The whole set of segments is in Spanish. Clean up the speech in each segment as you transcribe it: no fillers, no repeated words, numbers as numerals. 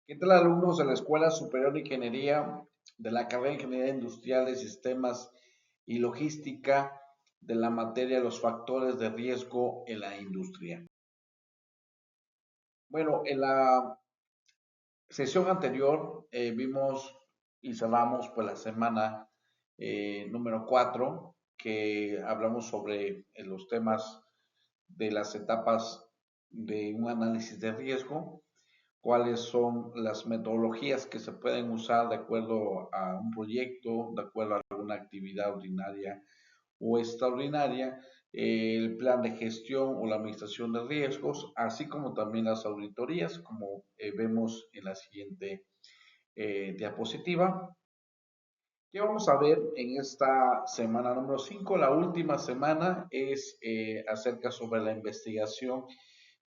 ¿Qué tal, alumnos de la Escuela Superior de Ingeniería, de la carrera de Ingeniería Industrial de Sistemas y Logística, de la materia Los factores de riesgo en la industria? Bueno, en la sesión anterior vimos y cerramos pues la semana número 4, que hablamos sobre los temas de las etapas de un análisis de riesgo, cuáles son las metodologías que se pueden usar de acuerdo a un proyecto, de acuerdo a alguna actividad ordinaria o extraordinaria, el plan de gestión o la administración de riesgos, así como también las auditorías, como vemos en la siguiente diapositiva. ¿Qué vamos a ver en esta semana número 5? La última semana es acerca sobre la investigación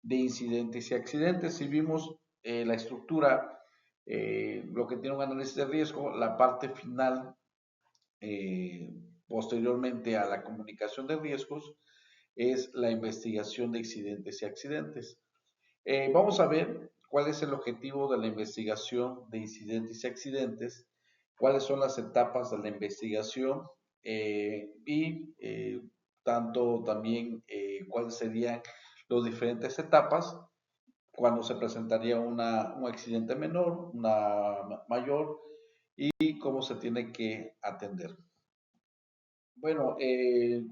de incidentes y accidentes. Si vimos la estructura, lo que tiene un análisis de riesgo, la parte final, eh, posteriormente a la comunicación de riesgos, es la investigación de incidentes y accidentes. Vamos a ver cuál es el objetivo de la investigación de incidentes y accidentes, cuáles son las etapas de la investigación y tanto también cuáles serían las diferentes etapas cuando se presentaría un accidente menor, una mayor y cómo se tiene que atender. Bueno,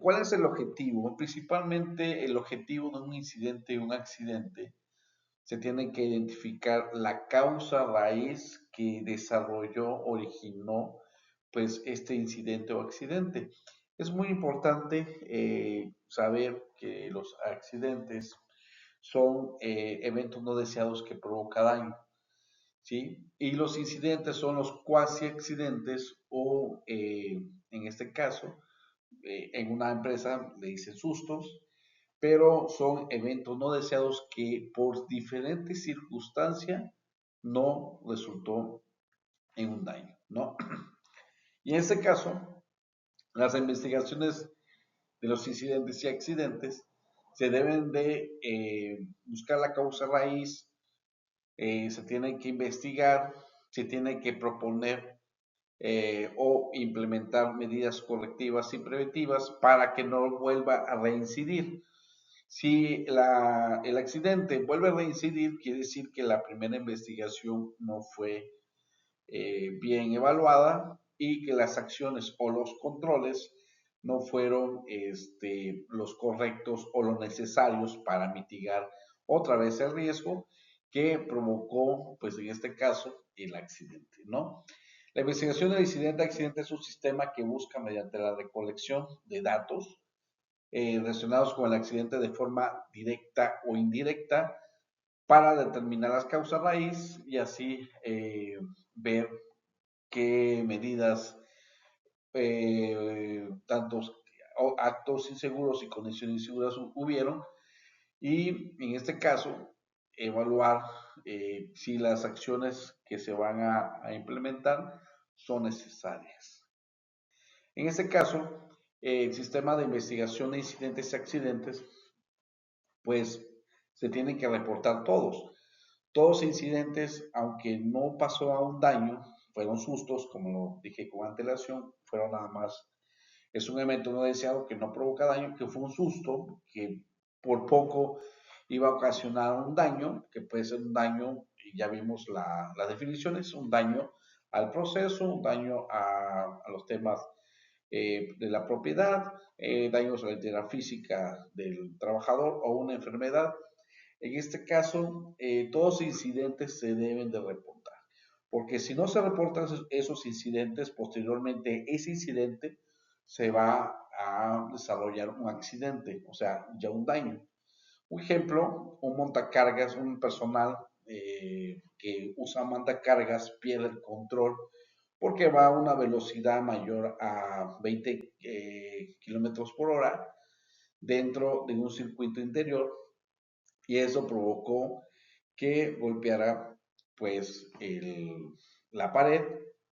¿cuál es el objetivo? Principalmente el objetivo de un incidente y un accidente. Se tiene que identificar la causa raíz que desarrolló, originó, pues, este incidente o accidente. Es muy importante saber que los accidentes son eventos no deseados que provocan daño, ¿sí? Y los incidentes son los cuasi accidentes o, en este caso, en una empresa le dicen sustos, pero son eventos no deseados que por diferentes circunstancias no resultó en un daño, ¿no? Y en este caso, las investigaciones de los incidentes y accidentes se deben de buscar la causa raíz, se tiene que investigar, se tiene que proponer o implementar medidas correctivas y preventivas para que no vuelva a reincidir. Si el accidente vuelve a reincidir, quiere decir que la primera investigación no fue bien evaluada y que las acciones o los controles no fueron los correctos o los necesarios para mitigar otra vez el riesgo que provocó, pues en este caso, el accidente, ¿no? La investigación del incidente-accidente es un sistema que busca, mediante la recolección de datos relacionados con el accidente de forma directa o indirecta, para determinar las causas raíz y así ver qué medidas, tantos actos inseguros y condiciones inseguras hubieron, y en este caso evaluar si las acciones que se van a implementar son necesarias. En este caso, el sistema de investigación de incidentes y accidentes, pues se tienen que reportar todos. Todos incidentes, aunque no pasó a un daño, fueron sustos, como lo dije con antelación, fueron nada más, es un evento no deseado que no provoca daño, que fue un susto, que por poco iba a ocasionar un daño, que puede ser un daño, y ya vimos las definiciones, un daño al proceso, un daño a los temas de la propiedad, daños a la integridad física del trabajador o una enfermedad. En este caso, todos los incidentes se deben de reportar, porque si no se reportan esos incidentes, posteriormente ese incidente se va a desarrollar un accidente, o sea, ya un daño. Un ejemplo, un montacargas, un personal que usa montacargas pierde el control porque va a una velocidad mayor a 20 kilómetros por hora dentro de un circuito interior, y eso provocó que golpeara pues la pared,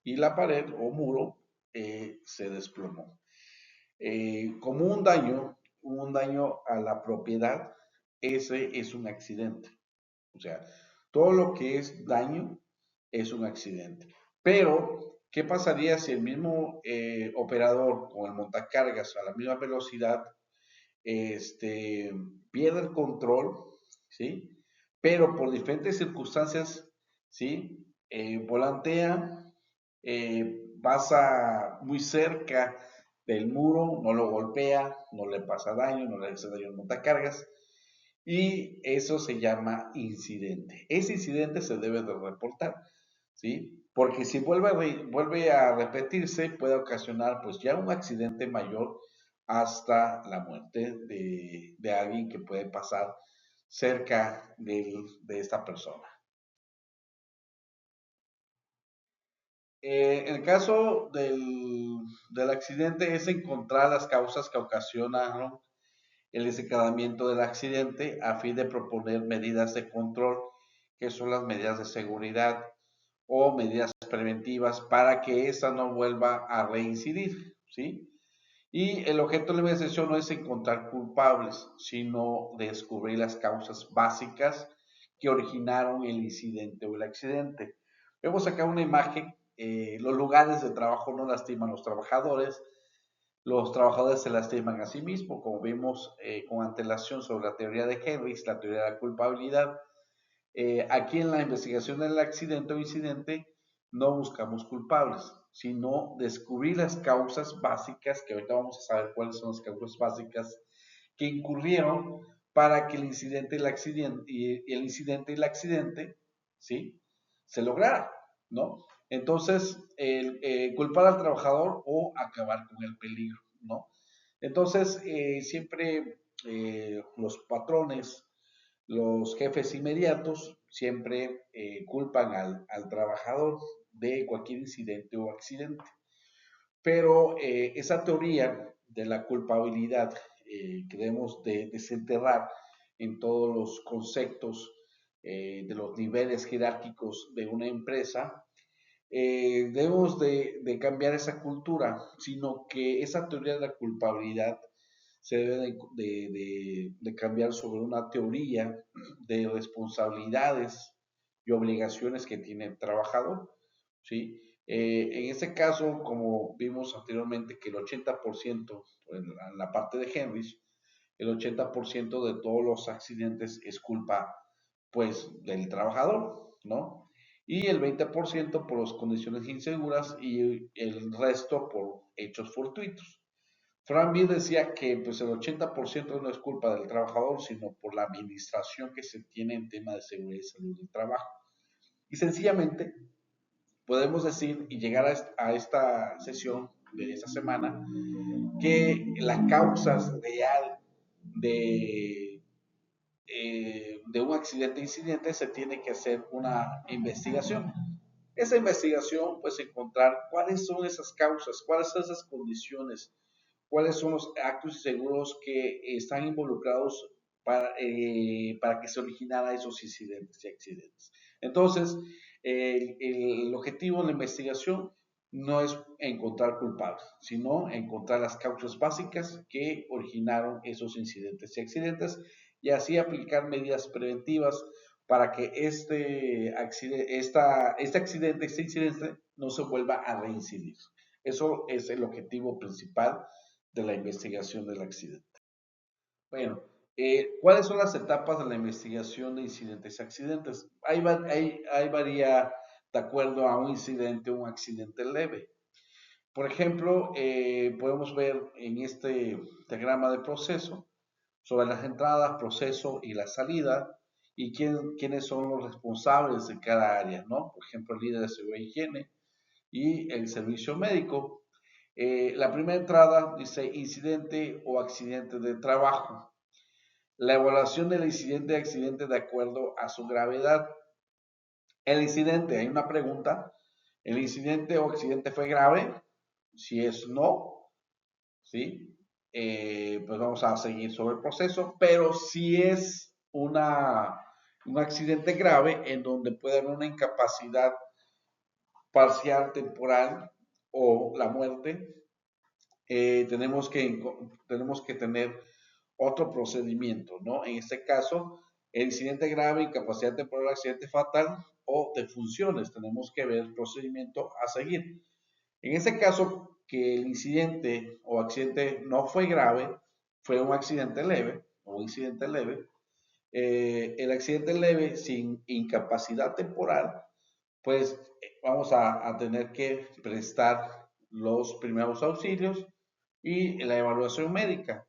y la pared o muro se desplomó. Como un daño a la propiedad, ese es un accidente. O sea, todo lo que es daño es un accidente. Pero, ¿qué pasaría si el mismo operador con el montacargas a la misma velocidad este, pierde el control, ¿sí? Pero por diferentes circunstancias, ¿sí? Volantea, pasa muy cerca del muro, no lo golpea, no le pasa daño, no le hace daño al montacargas, y eso se llama incidente. Ese incidente se debe de reportar, ¿sí? Porque si vuelve a repetirse, puede ocasionar pues ya un accidente mayor hasta la muerte de alguien que puede pasar cerca de esta persona. En el caso del accidente es encontrar las causas que ocasionaron el desencadenamiento del accidente a fin de proponer medidas de control, que son las medidas de seguridad o medidas preventivas para que esa no vuelva a reincidir, ¿sí? Y el objeto de la investigación no es encontrar culpables, sino descubrir las causas básicas que originaron el incidente o el accidente. Vemos acá una imagen, los lugares de trabajo no lastiman a los trabajadores se lastiman a sí mismos, como vimos con antelación sobre la teoría de Henrys, la teoría de la culpabilidad. Aquí en la investigación del accidente o incidente no buscamos culpables, sino descubrir las causas básicas, que ahorita vamos a saber cuáles son las causas básicas que incurrieron para que el incidente y el accidente, ¿sí? Se lograra, ¿no? Entonces, culpar al trabajador o acabar con el peligro, ¿no? Entonces, siempre los patrones, los jefes inmediatos siempre culpan al trabajador de cualquier incidente o accidente. Pero esa teoría de la culpabilidad que debemos de desenterrar en todos los conceptos de los niveles jerárquicos de una empresa, debemos de cambiar esa cultura, sino que esa teoría de la culpabilidad se debe de cambiar sobre una teoría de responsabilidades y obligaciones que tiene el trabajador, ¿sí? En este caso, como vimos anteriormente, que el 80%, en la parte de Henrys, el 80% de todos los accidentes es culpa, pues, del trabajador, ¿no? Y el 20% por las condiciones inseguras y el resto por hechos fortuitos. Frank Beer decía que pues, el 80% no es culpa del trabajador, sino por la administración que se tiene en tema de seguridad y salud del trabajo. Y sencillamente podemos decir y llegar a esta sesión de esta semana que la causa real de, de un accidente-incidente se tiene que hacer una investigación. Esa investigación, pues encontrar cuáles son esas causas, cuáles son esas condiciones, cuáles son los actos seguros que están involucrados para que se originara esos incidentes y accidentes. Entonces, el objetivo de la investigación no es encontrar culpables, sino encontrar las causas básicas que originaron esos incidentes y accidentes y así aplicar medidas preventivas para que este incidente no se vuelva a reincidir. Eso es el objetivo principal de la investigación del accidente. Bueno, ¿cuáles son las etapas de la investigación de incidentes y accidentes? Ahí varía de acuerdo a un incidente o un accidente leve. Por ejemplo, podemos ver en este diagrama de proceso sobre las entradas, proceso y la salida y quiénes son los responsables de cada área, ¿no? Por ejemplo, el líder de seguridad e higiene y el servicio médico. La primera entrada dice incidente o accidente de trabajo. La evaluación del incidente y accidente de acuerdo a su gravedad. El incidente, hay una pregunta. ¿El incidente o accidente fue grave? Si es no, ¿sí? Pues vamos a seguir sobre el proceso, pero si es un accidente grave en donde puede haber una incapacidad parcial, temporal o la muerte, tenemos que tener otro procedimiento, ¿no? En este caso, el incidente grave, incapacidad temporal, accidente fatal o de funciones. Tenemos que ver el procedimiento a seguir. En este caso, que el incidente o accidente no fue grave, fue un accidente leve o un incidente leve, el accidente leve sin incapacidad temporal, pues vamos a tener que prestar los primeros auxilios y la evaluación médica.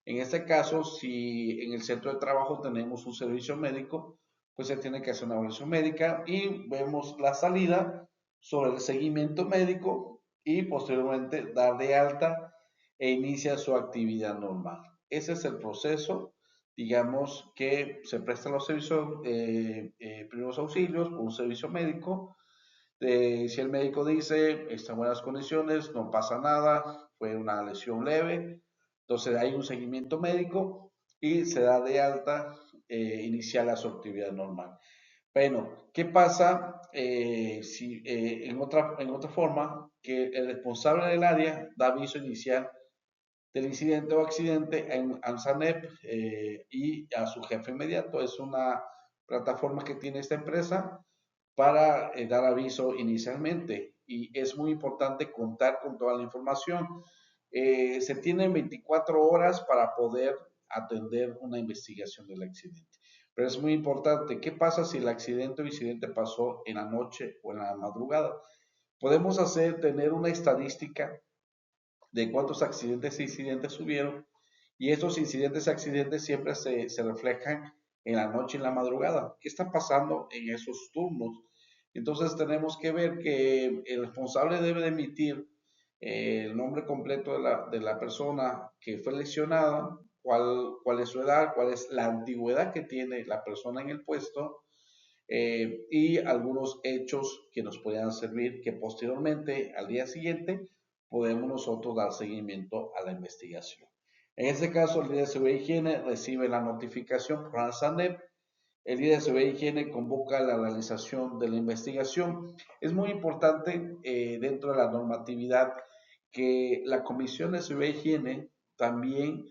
En este caso, si en el centro de trabajo tenemos un servicio médico, pues se tiene que hacer una evaluación médica y vemos la salida sobre el seguimiento médico y posteriormente dar de alta e inicia su actividad normal. Ese es el proceso, digamos, que se prestan los servicios, primeros auxilios por un servicio médico. Si el médico dice está en buenas condiciones, no pasa nada, fue una lesión leve, entonces hay un seguimiento médico y se da de alta, inicial a su actividad normal. Bueno, ¿qué pasa si en otra forma que el responsable del área da aviso inicial del incidente o accidente al SANEP y a su jefe inmediato? Es una plataforma que tiene esta empresa para dar aviso inicialmente y es muy importante contar con toda la información. Se tienen 24 horas para poder atender una investigación del accidente. Pero es muy importante, ¿qué pasa si el accidente o incidente pasó en la noche o en la madrugada? Podemos tener una estadística de cuántos accidentes e incidentes hubieron y esos incidentes e accidentes siempre se reflejan en la noche y en la madrugada. ¿Qué está pasando en esos turnos? Entonces tenemos que ver que el responsable debe de emitir el nombre completo de la persona que fue lesionada, cuál es su edad, cuál es la antigüedad que tiene la persona en el puesto, y algunos hechos que nos puedan servir que posteriormente, al día siguiente, podemos nosotros dar seguimiento a la investigación. En este caso, el líder de seguridad e higiene recibe la notificación por la SANEP. El líder de seguridad e higiene convoca la realización de la investigación. Es muy importante, dentro de la normatividad, que la Comisión de Seguridad e Higiene también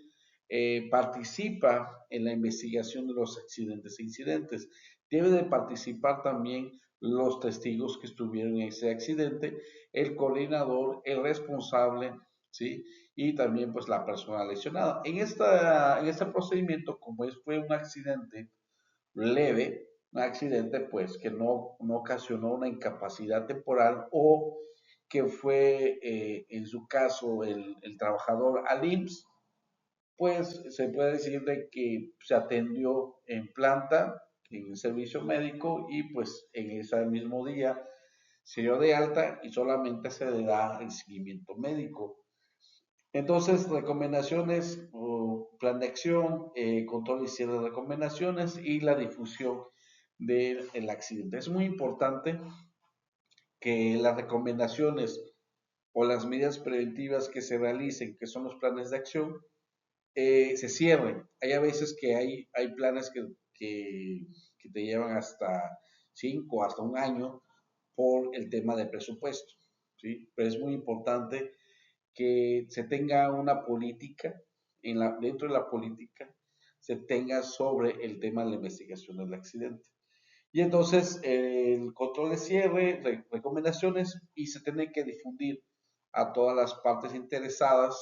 participa en la investigación de los accidentes e incidentes. Debe de participar también los testigos que estuvieron en ese accidente, el coordinador, el responsable, ¿sí? Y también pues la persona lesionada. En este procedimiento, como fue un accidente leve, un accidente pues que no ocasionó una incapacidad temporal o que fue en su caso el trabajador al IMSS, pues se puede decir de que se atendió en planta, en el servicio médico y pues en ese mismo día se dio de alta y solamente se le da el seguimiento médico. Entonces, recomendaciones, plan de acción, control y cierre de recomendaciones y la difusión del accidente. Es muy importante que las recomendaciones o las medidas preventivas que se realicen, que son los planes de acción, se cierren. Hay a veces que hay planes que te llevan hasta 5, hasta un año por el tema de presupuesto, ¿sí? Pero es muy importante que se tenga una política, dentro de la política se tenga sobre el tema de la investigación del accidente. Y entonces el control de cierre, recomendaciones y se tiene que difundir a todas las partes interesadas,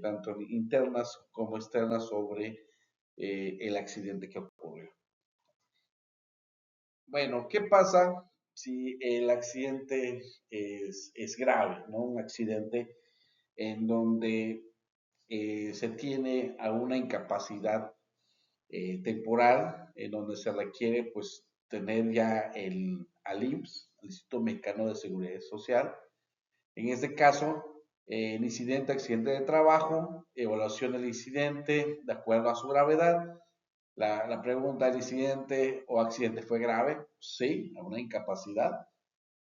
tanto internas como externas, sobre el accidente que ocurrió. Bueno, ¿qué pasa si el accidente es grave, ¿no? Un accidente en donde se tiene alguna incapacidad temporal, en donde se requiere pues tener ya al IMSS, el Instituto Mexicano de Seguridad Social. En este caso, el incidente, accidente de trabajo, evaluación del incidente de acuerdo a su gravedad. La pregunta, ¿el incidente o accidente fue grave? Sí, una incapacidad.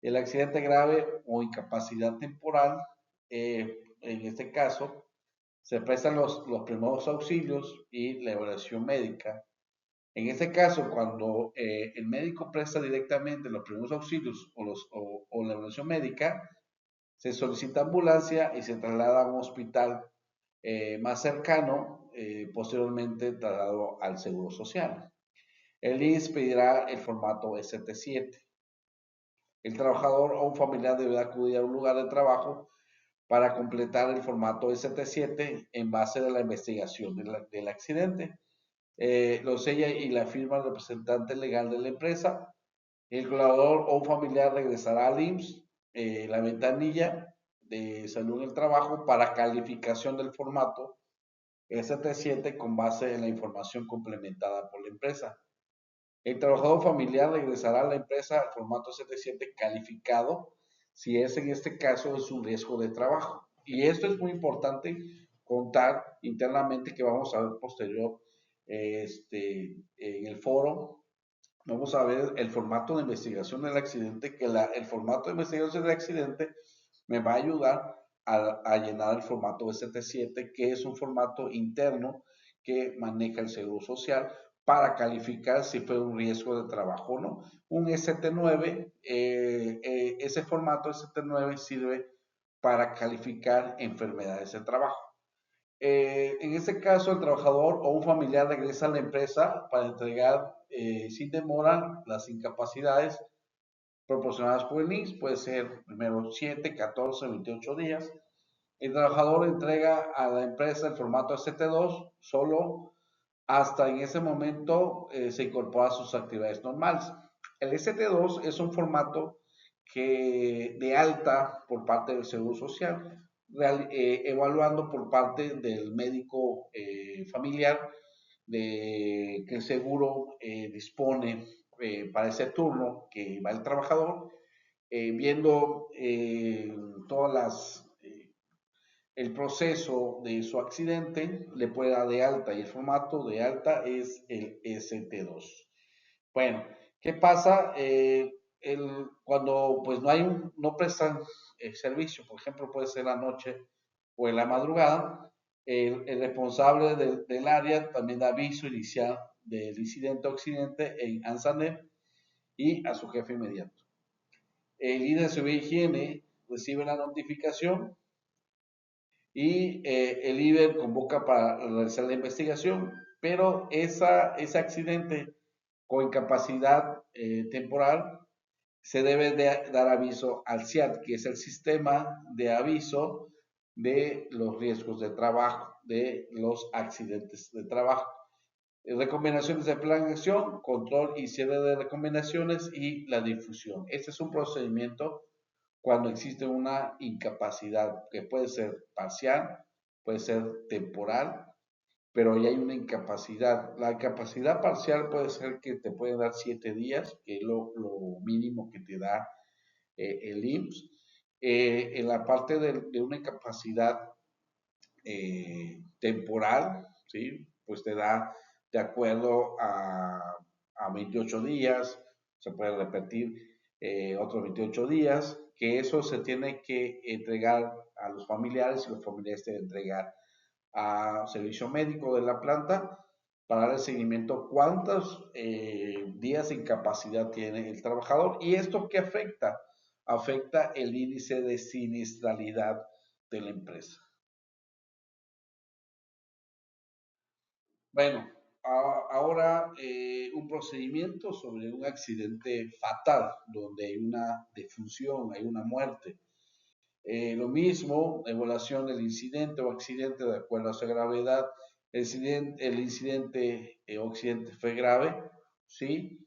El accidente grave o incapacidad temporal, en este caso, se prestan los primeros auxilios y la evaluación médica. En este caso, cuando el médico presta directamente los primeros auxilios o la evaluación médica, se solicita ambulancia y se traslada a un hospital más cercano, posteriormente trasladado al Seguro Social. El IMSS pedirá el formato ST7. El trabajador o un familiar debe acudir a un lugar de trabajo para completar el formato ST7 en base de la investigación del accidente. Lo sella y la firma el representante legal de la empresa. El colaborador o un familiar regresará al IMSS, la ventanilla de salud en el trabajo para calificación del formato ST7 con base en la información complementada por la empresa. El trabajador familiar regresará a la empresa al formato ST7 calificado si es en este caso es un riesgo de trabajo. Y esto es muy importante contar internamente que vamos a ver posterior en el foro. Vamos a ver el formato de investigación del accidente, que el formato de investigación del accidente me va a ayudar a llenar el formato ST7, que es un formato interno que maneja el Seguro Social para calificar si fue un riesgo de trabajo o no. Un ST9, ese formato ST9 sirve para calificar enfermedades de trabajo. En este caso, el trabajador o un familiar regresa a la empresa para entregar sin demora las incapacidades proporcionadas por el IMSS. Puede ser primero 7, 14, 28 días. El trabajador entrega a la empresa el formato ST2 solo hasta en ese momento se incorpora a sus actividades normales. El ST2 es un formato que de alta por parte del Seguro Social, evaluando por parte del médico familiar de que el seguro dispone para ese turno que va el trabajador, viendo todas las el proceso de su accidente, le puede dar de alta y el formato de alta es el ST2. Bueno, ¿qué pasa? Cuando pues no prestan el servicio, por ejemplo, puede ser la noche o en la madrugada, el responsable del área también da aviso inicial del incidente o accidente en ANSANEP y a su jefe inmediato. El líder de seguridad y higiene recibe la notificación y el líder convoca para realizar la investigación, pero ese accidente con incapacidad temporal se debe de dar aviso al SIAT, que es el sistema de aviso de los riesgos de trabajo, de los accidentes de trabajo. Recomendaciones de plan de acción, control y cierre de recomendaciones y la difusión. Este es un procedimiento cuando existe una incapacidad que puede ser parcial, puede ser temporal, pero ya hay una incapacidad. La incapacidad parcial puede ser que te puede dar 7 días, que es lo mínimo que te da el IMSS. En la parte de una incapacidad temporal, ¿sí? Pues te da de acuerdo a 28 días, se puede repetir otros 28 días, que eso se tiene que entregar a los familiares y los familiares deben entregar a servicio médico de la planta para dar el seguimiento cuántos días de incapacidad tiene el trabajador. ¿Y esto qué afecta? Afecta el índice de siniestralidad de la empresa. Bueno, ahora un procedimiento sobre un accidente fatal, donde hay una defunción, hay una muerte. Lo mismo, evaluación del incidente o accidente de acuerdo a su gravedad. El incidente o accidente fue grave, ¿sí?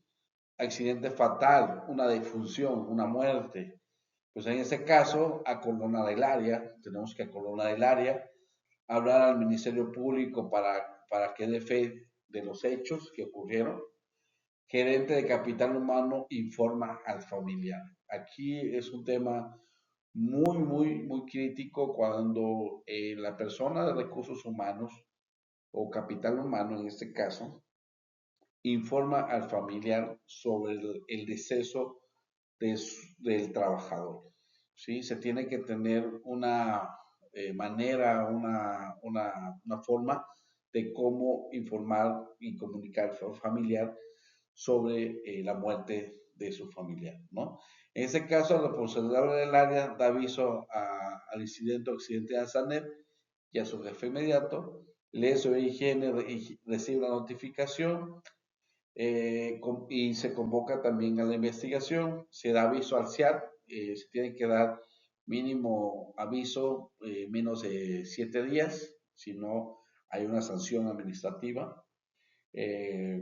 Accidente fatal, una defunción, una muerte. Pues en ese caso, acolonar el área, tenemos que acolonar el área, hablar al Ministerio Público para que dé fe de los hechos que ocurrieron. Gerente de Capital Humano informa al familiar. Aquí es un tema muy crítico cuando la persona de recursos humanos o capital humano en este caso informa al familiar sobre el deceso del trabajador. ¿Sí? Se tiene que tener una manera, una forma de cómo informar y comunicar al familiar sobre la muerte de su familiar, ¿no? En ese caso, el responsable del área da aviso al incidente o accidente de ANSANEP y a su jefe inmediato, lee sobre higiene, recibe la notificación, y se convoca también a la investigación, se da aviso al SIAT, se tiene que dar mínimo aviso menos de 7 días, si no hay una sanción administrativa.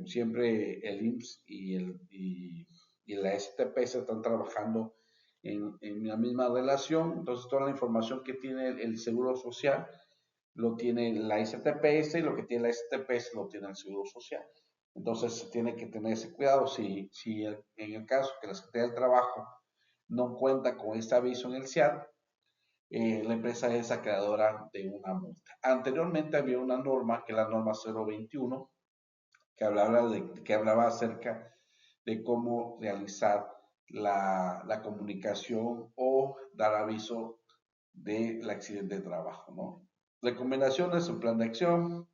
Siempre el IMSS y la STP se están trabajando en la misma relación, entonces toda la información que tiene el Seguro Social lo tiene la STPS y lo que tiene la STPS lo tiene el Seguro Social. Entonces se tiene que tener ese cuidado. Si en el caso que la Secretaría del Trabajo no cuenta con este aviso en el SIAT, la empresa es acreedora de una multa. Anteriormente había una norma, que es la norma 021, que hablaba acerca de cómo realizar la comunicación o dar aviso del accidente de trabajo, ¿no? Recomendaciones, un plan de acción,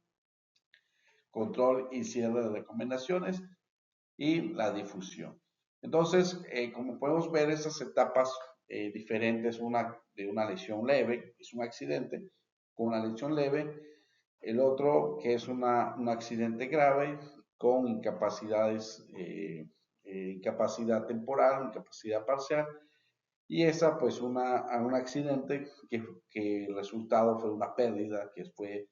control y cierre de recomendaciones y la difusión. Entonces, como podemos ver, estas etapas diferentes, una de una lesión leve, es un accidente con una lesión leve, el otro que es un accidente grave con incapacidades, incapacidad temporal, incapacidad parcial, y esa pues un accidente que el resultado fue una pérdida, que fue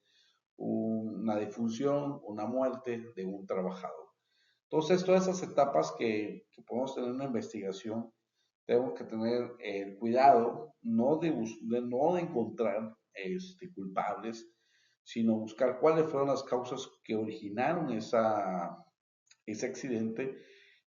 una defunción, una muerte de un trabajador. Entonces, todas esas etapas que podemos tener en una investigación, tenemos que tener el cuidado no de encontrar culpables, sino buscar cuáles fueron las causas que originaron ese accidente,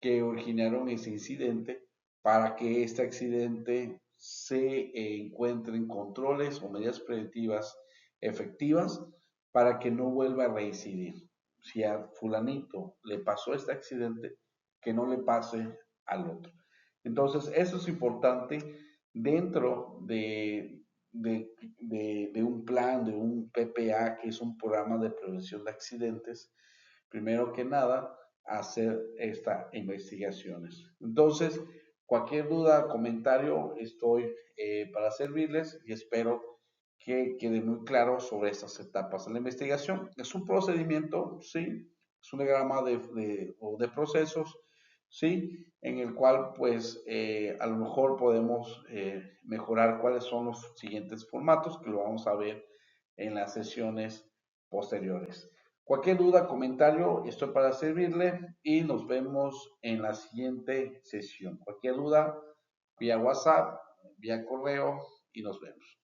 que originaron ese incidente, para que este accidente se encuentren controles o medidas preventivas efectivas para que no vuelva a reincidir. Si a fulanito le pasó este accidente, que no le pase al otro. Entonces, eso es importante dentro de un plan, de un PPA, que es un programa de prevención de accidentes. Primero que nada, hacer estas investigaciones. Entonces, cualquier duda, comentario, estoy para servirles y espero que quede muy claro sobre estas etapas de la investigación. Es un procedimiento, sí, es un diagrama de procesos, sí, en el cual pues a lo mejor podemos mejorar cuáles son los siguientes formatos, que lo vamos a ver en las sesiones posteriores. Cualquier duda, comentario, estoy para servirle y nos vemos en la siguiente sesión. Cualquier duda, vía WhatsApp, vía correo y nos vemos.